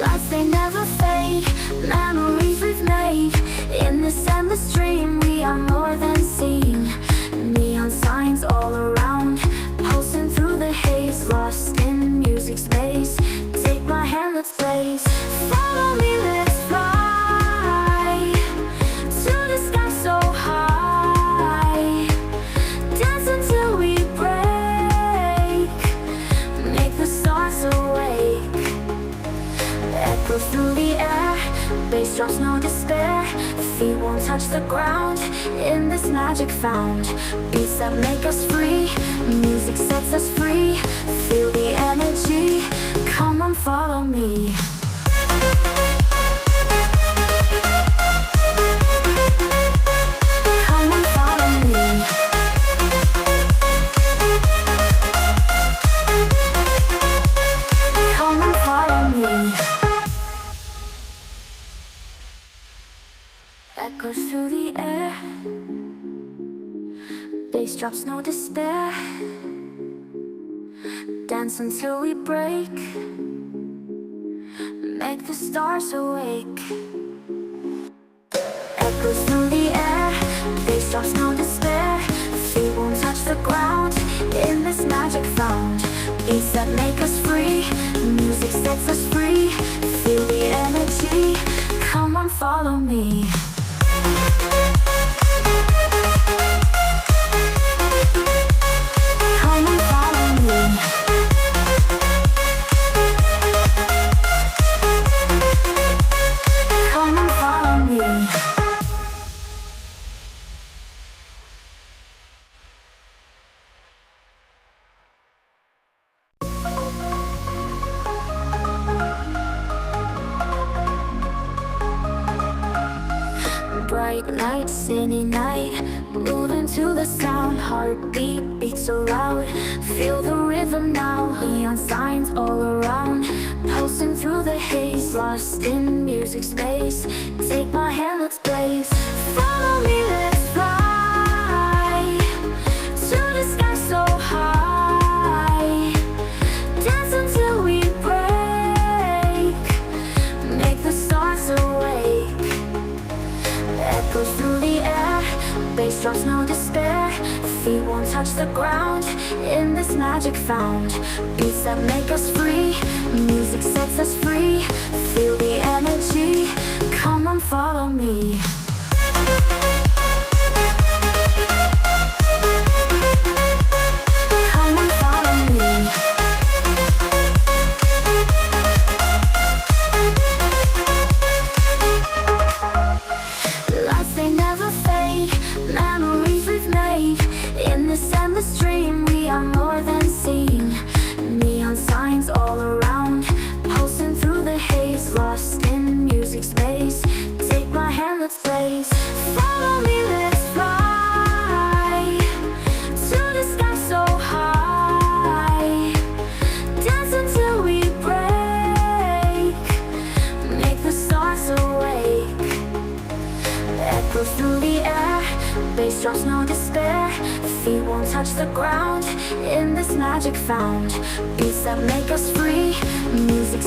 Lights, they never fade, memories we've made. In this endless dream, we are more than seen. Neon signs all around, pulsing through the haze, lost in music's maze. Take my hand, let's blaze. Follow me, let's fly to the sky so high. Dance until we break, make the stars awake. Echo through the air, bass drops, no despair. Feet won't touch the ground, in this magic found. Beats that make us free, music sets us free. Feel the energy, come on, follow me. Come on, follow me. Echoes through the air, bass drops, no despair. Dance until we break, make the stars awake. Echoes through the air, bass drops, no despair. Feet won't touch the ground, in this magic found. Beats that make us free, music sets us free. Feel the energy, come on, follow me. Come and follow me. Come and follow me. Bright light, city night, moving to the sound. Heartbeat beats so loud, feel the rhythm now. Neon signs all around, pulsing through the haze. Lost in music space, take my hand, let's blaze. Follow me, let's fly to the sky so high. Dance until we break, make the stars awake. Echoes through the air, bass drops, no despair. Feet won't touch the ground, in this magic found. Beats that make us free, music sets us free. Feel the energy, come on, follow me. Come on, follow me. Lights, they never fade, memories we've made. In this endless dream, we are more than seen. Neon signs all around, pulsing through the haze. Lost in music space, take my hand, let's blaze. Follow me, let's fly to the sky so high. Dance until we break, make the stars awake. Echoes through the air, bass drops, no despair. Feet won't touch the ground, in this magic found. Beats that make us free, music